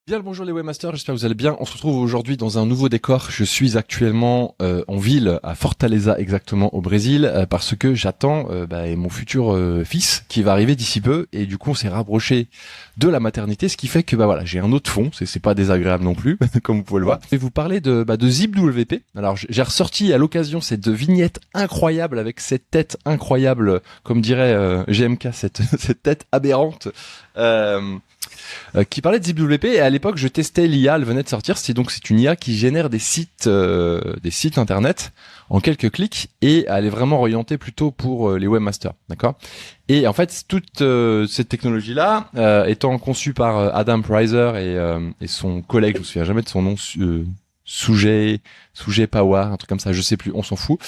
Bien le bonjour les webmasters, j'espère que vous allez bien. On se retrouve aujourd'hui dans un nouveau décor. Je suis actuellement en ville, à Fortaleza exactement au Brésil, parce que j'attends mon futur fils qui va arriver d'ici peu. Et du coup on s'est rapproché de la maternité, ce qui fait que voilà, j'ai un autre fond, c'est pas désagréable non plus, comme vous pouvez le voir. Je vais vous parler de ZipWP. Alors j'ai ressorti à l'occasion cette vignette incroyable avec cette tête incroyable, comme dirait GMK, cette tête aberrante. Qui parlait de ZipWP, et à l'époque je testais l'IA, elle venait de sortir. C'est une IA qui génère des sites internet en quelques clics, et elle est vraiment orientée plutôt pour les webmasters, d'accord. Et en fait toute cette technologie là étant conçue par Adam Preiser et son collègue, je me souviens jamais de son nom, Sujet Power, un truc comme ça, je sais plus, on s'en fout.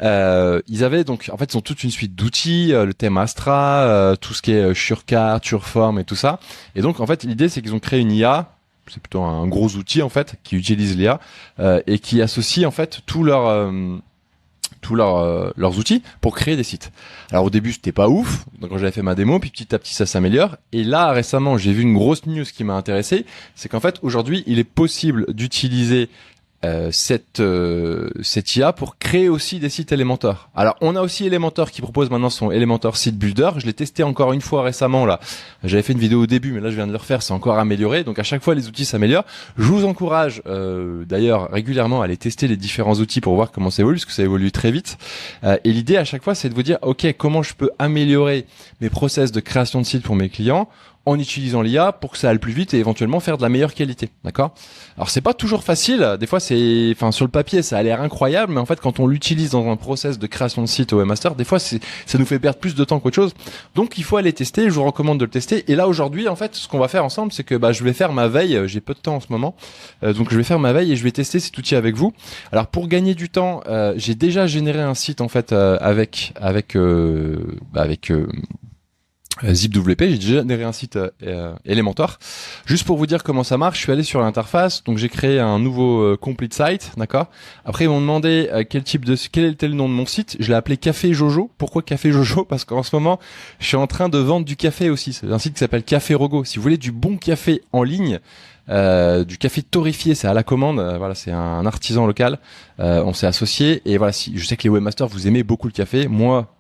Ils avaient donc, en fait, ils ont toute une suite d'outils, le thème Astra, tout ce qui est Surecart, Sureform et tout ça. Et donc, en fait, l'idée, c'est qu'ils ont créé une IA, c'est plutôt un gros outil, en fait, qui utilise l'IA, et qui associe, en fait, leurs outils pour créer des sites. Alors au début c'était pas ouf, donc quand j'avais fait ma démo, puis petit à petit ça s'améliore. Et là récemment j'ai vu une grosse news qui m'a intéressé, c'est qu'en fait aujourd'hui il est possible d'utiliser cette IA pour créer aussi des sites Elementor. Alors on a aussi Elementor qui propose maintenant son Elementor Site Builder. Je l'ai testé encore une fois récemment là. J'avais fait une vidéo au début, mais là je viens de le refaire, c'est encore amélioré. Donc à chaque fois les outils s'améliorent. Je vous encourage d'ailleurs régulièrement à aller tester les différents outils pour voir comment ça évolue, parce que ça évolue très vite. Et l'idée à chaque fois c'est de vous dire ok, comment je peux améliorer mes process de création de sites pour mes clients en utilisant l'IA pour que ça aille plus vite et éventuellement faire de la meilleure qualité, d'accord. Alors c'est pas toujours facile, des fois enfin sur le papier ça a l'air incroyable, mais en fait quand on l'utilise dans un process de création de site au webmaster, des fois ça nous fait perdre plus de temps qu'autre chose. Donc il faut aller tester, je vous recommande de le tester. Et là aujourd'hui en fait ce qu'on va faire ensemble, c'est que je vais faire ma veille, j'ai peu de temps en ce moment, donc je vais faire ma veille et je vais tester cet outil avec vous. Alors pour gagner du temps, j'ai déjà généré un site en fait avec ZipWP, j'ai déjà généré un site Elementor. Juste pour vous dire comment ça marche, je suis allé sur l'interface, donc j'ai créé un nouveau complete site, d'accord. Après ils m'ont demandé quel était le nom de mon site. Je l'ai appelé Café Jojo. Pourquoi Café Jojo? Parce qu'en ce moment, je suis en train de vendre du café aussi. C'est un site qui s'appelle Café Rogo. Si vous voulez du bon café en ligne, du café torréfié, c'est à la commande. Voilà, c'est un artisan local. On s'est associé et voilà. Si je sais que les webmasters vous aimez beaucoup le café, moi.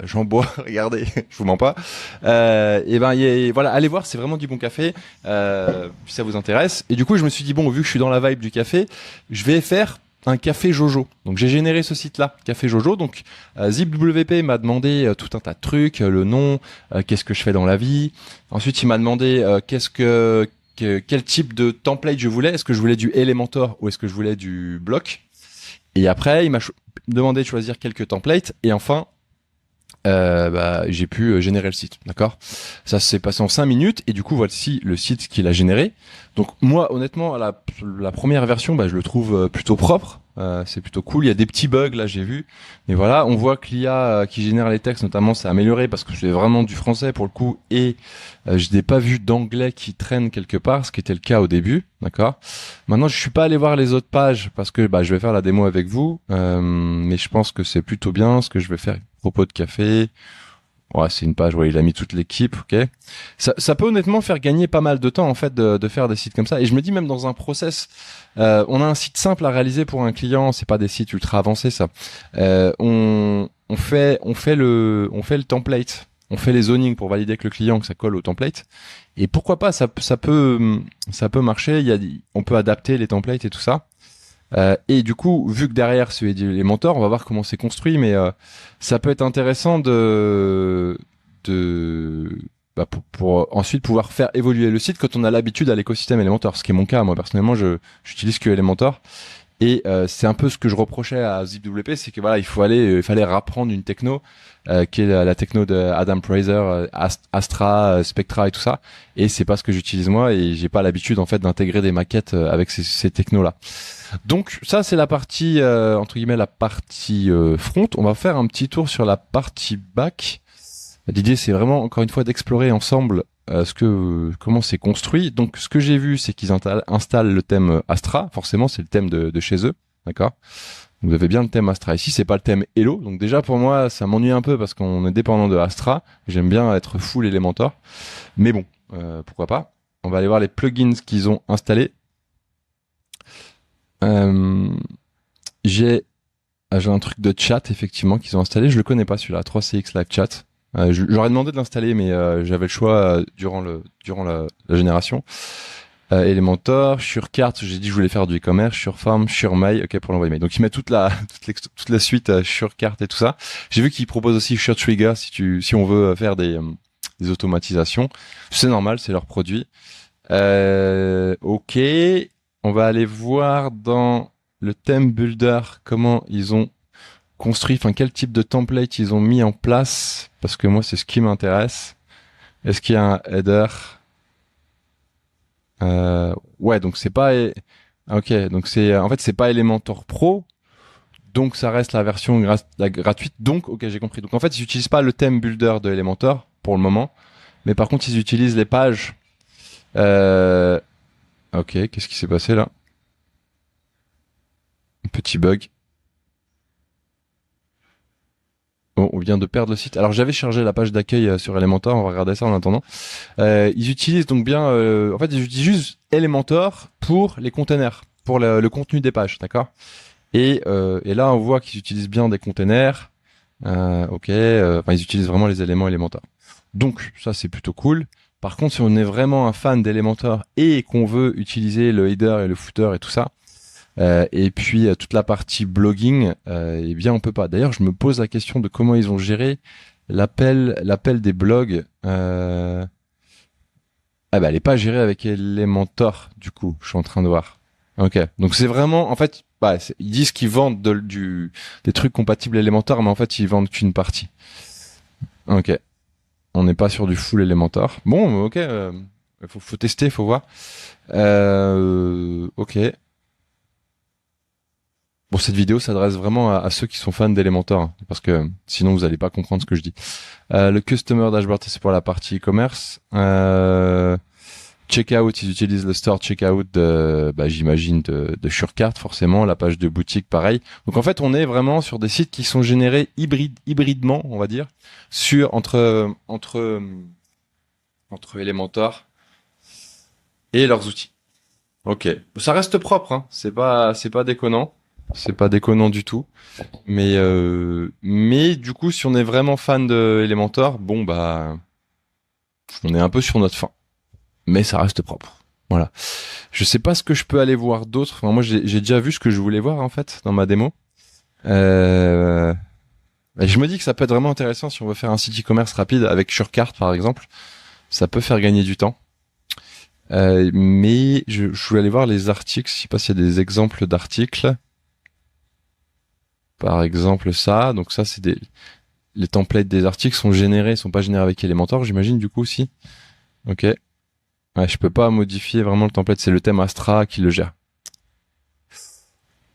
J'en bois, regardez, je vous mens pas. Voilà, allez voir, c'est vraiment du bon café. Si ça vous intéresse. Et du coup, je me suis dit bon, vu que je suis dans la vibe du café, je vais faire un café Jojo. Donc j'ai généré ce site-là, Café Jojo. Donc ZipWP m'a demandé tout un tas de trucs, le nom, qu'est-ce que je fais dans la vie. Ensuite, il m'a demandé quel type de template je voulais. Est-ce que je voulais du Elementor ou est-ce que je voulais du bloc. Et après, il m'a demandé de choisir quelques templates. Et enfin, j'ai pu générer le site, d'accord. Ça s'est passé en 5 minutes et du coup voici le site qu'il a généré. Donc moi honnêtement la première version je le trouve plutôt propre, c'est plutôt cool. Il y a des petits bugs là, j'ai vu, mais voilà, on voit que l'IA qui génère les textes notamment c'est amélioré parce que c'est vraiment du français pour le coup, et je n'ai pas vu d'anglais qui traîne quelque part, ce qui était le cas au début, d'accord. Maintenant je suis pas allé voir les autres pages parce que je vais faire la démo avec vous, mais je pense que c'est plutôt bien ce que je vais faire. Propos de café. Ouais, c'est une page où il a mis toute l'équipe, ok. Ça peut honnêtement faire gagner pas mal de temps en fait de faire des sites comme ça. Et je me dis même dans un process, on a un site simple à réaliser pour un client, c'est pas des sites ultra avancés ça. On fait le template, on fait les zonings pour valider avec le client que ça colle au template. Et pourquoi pas, ça peut marcher. On peut adapter les templates et tout ça. Et du coup, vu que derrière c'est Elementor, on va voir comment c'est construit, mais ça peut être intéressant pour ensuite pouvoir faire évoluer le site quand on a l'habitude à l'écosystème Elementor, ce qui est mon cas. Moi personnellement, j'utilise que Elementor. Et c'est un peu ce que je reprochais à ZipWP, c'est que voilà, il fallait rapprendre une techno qui est la techno de Adam Preiser, Astra, Spectra et tout ça. Et c'est pas ce que j'utilise moi, et j'ai pas l'habitude en fait d'intégrer des maquettes avec ces technos là. Donc ça c'est la partie entre guillemets la partie front. On va faire un petit tour sur la partie back. L'idée c'est vraiment encore une fois d'explorer ensemble comment c'est construit. Donc ce que j'ai vu c'est qu'ils installent le thème Astra, forcément c'est le thème de chez eux, d'accord. Vous avez bien le thème Astra ici, c'est pas le thème Hello. Donc déjà pour moi ça m'ennuie un peu parce qu'on est dépendant de Astra. J'aime bien être full Elementor, mais bon, pourquoi pas. On va aller voir les plugins qu'ils ont installés. Euh, j'ai un truc de chat effectivement qu'ils ont installé. Je le connais pas celui-là, 3CX Live Chat. J'aurais demandé de l'installer, mais j'avais le choix durant la génération. Elementor, SureCart, j'ai dit que je voulais faire du e-commerce, SureFarm, SureMail, ok pour l'envoi email. Donc il met toute la suite SureCart et tout ça. J'ai vu qu'il propose aussi SureTrigger si on veut faire des automatisations. C'est normal, c'est leur produit. Ok, on va aller voir dans le theme builder comment ils ont construit, enfin quel type de template ils ont mis en place, parce que moi c'est ce qui m'intéresse. Est-ce qu'il y a un header? Ouais, donc c'est pas, ok, donc en fait c'est pas Elementor Pro, donc ça reste la version gratuite. Donc, ok, j'ai compris. Donc en fait ils n'utilisent pas le theme builder de Elementor pour le moment, mais par contre ils utilisent les pages. Ok, qu'est-ce qui s'est passé là? Un petit bug. Bon, on vient de perdre le site. Alors j'avais chargé la page d'accueil sur Elementor, on va regarder ça en attendant. Ils utilisent donc bien, en fait ils utilisent juste Elementor pour les containers, pour le contenu des pages, d'accord. Et là on voit qu'ils utilisent bien des containers. Ok, enfin ils utilisent vraiment les éléments Elementor. Donc ça c'est plutôt cool. Par contre si on est vraiment un fan d'Elementor et qu'on veut utiliser le header et le footer et tout ça, et puis toute la partie blogging, eh bien on peut pas. D'ailleurs, je me pose la question de comment ils ont géré l'appel des blogs. Ah bah elle est pas gérée avec Elementor du coup. Je suis en train de voir. Ok, donc c'est vraiment en fait, bah, ils disent qu'ils vendent des trucs compatibles Elementor, mais en fait ils vendent qu'une partie. Ok, on n'est pas sur du full Elementor. Bon, ok, faut tester, faut voir. Ok. Bon, cette vidéo s'adresse vraiment à ceux qui sont fans d'Elementor, hein, parce que sinon vous allez pas comprendre ce que je dis. Le Customer Dashboard, c'est pour la partie e-commerce. Checkout, ils utilisent le store checkout j'imagine de SureCart, forcément. La page de boutique, pareil. Donc en fait, on est vraiment sur des sites qui sont générés hybridement, on va dire, entre Elementor et leurs outils. Ok, ça reste propre, hein. C'est pas déconnant. C'est pas déconnant du tout. Mais du coup, si on est vraiment fan de Elementor, bon bah, on est un peu sur notre fin. Mais ça reste propre. Voilà. Je sais pas ce que je peux aller voir d'autre. Enfin, moi, j'ai déjà vu ce que je voulais voir en fait dans ma démo. Je me dis que ça peut être vraiment intéressant si on veut faire un site e-commerce rapide avec SureCart par exemple. Ça peut faire gagner du temps. Mais je voulais aller voir les articles. Je sais pas s'il y a des exemples d'articles. Par exemple ça, donc ça c'est les templates des articles sont pas générés avec Elementor, j'imagine du coup aussi. Ok. Ouais, je peux pas modifier vraiment le template, c'est le thème Astra qui le gère.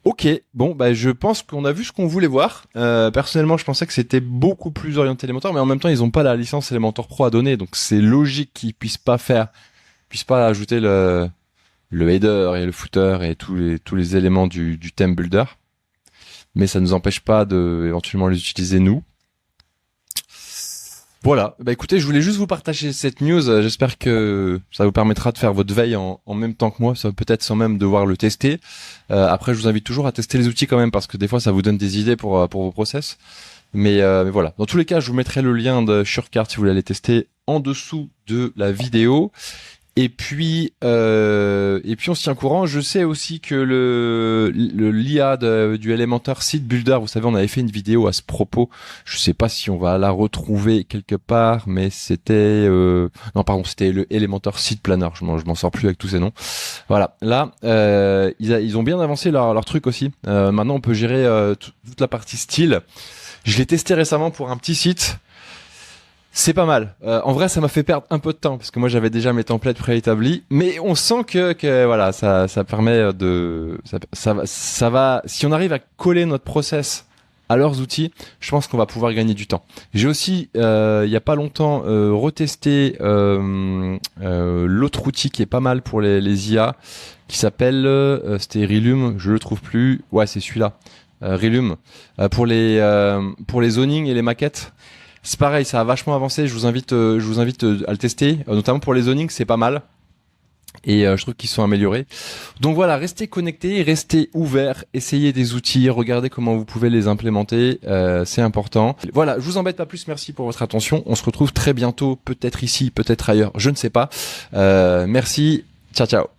Ok, bon bah je pense qu'on a vu ce qu'on voulait voir. Personnellement, je pensais que c'était beaucoup plus orienté Elementor, mais en même temps ils ont pas la licence Elementor Pro à donner, donc c'est logique qu'ils puissent pas ajouter le header et le footer et tous les éléments du theme builder. Mais ça ne nous empêche pas de éventuellement les utiliser nous. Voilà, bah écoutez, je voulais juste vous partager cette news, j'espère que ça vous permettra de faire votre veille en même temps que moi, ça peut-être sans même devoir le tester. Après, je vous invite toujours à tester les outils quand même, parce que des fois ça vous donne des idées pour vos process. Mais voilà, dans tous les cas, je vous mettrai le lien de SureCart si vous voulez aller tester en dessous de la vidéo. Et puis on se tient au courant. Je sais aussi que l'IA du Elementor Site Builder, vous savez, on avait fait une vidéo à ce propos. Je sais pas si on va la retrouver quelque part, mais c'était c'était le Elementor Site Planner. Je m'en sors plus avec tous ces noms. Voilà. Là, ils ont bien avancé leur truc aussi. Maintenant, on peut gérer toute la partie style. Je l'ai testé récemment pour un petit site. C'est pas mal. En vrai, ça m'a fait perdre un peu de temps parce que moi j'avais déjà mes templates préétablis, mais on sent que voilà, ça permet ça va. Si on arrive à coller notre process à leurs outils, je pense qu'on va pouvoir gagner du temps. J'ai aussi, il y a pas longtemps, retesté l'autre outil qui est pas mal pour les IA, qui s'appelle, c'était Relume. Je le trouve plus. Ouais, c'est celui-là. Relume pour les zonings et les maquettes. C'est pareil, ça a vachement avancé. Je vous invite à le tester, notamment pour les zonings, c'est pas mal. Et je trouve qu'ils sont améliorés. Donc voilà, restez connectés, restez ouverts, essayez des outils, regardez comment vous pouvez les implémenter, c'est important. Voilà, je vous embête pas plus, merci pour votre attention. On se retrouve très bientôt, peut-être ici, peut-être ailleurs, je ne sais pas. Merci, ciao ciao.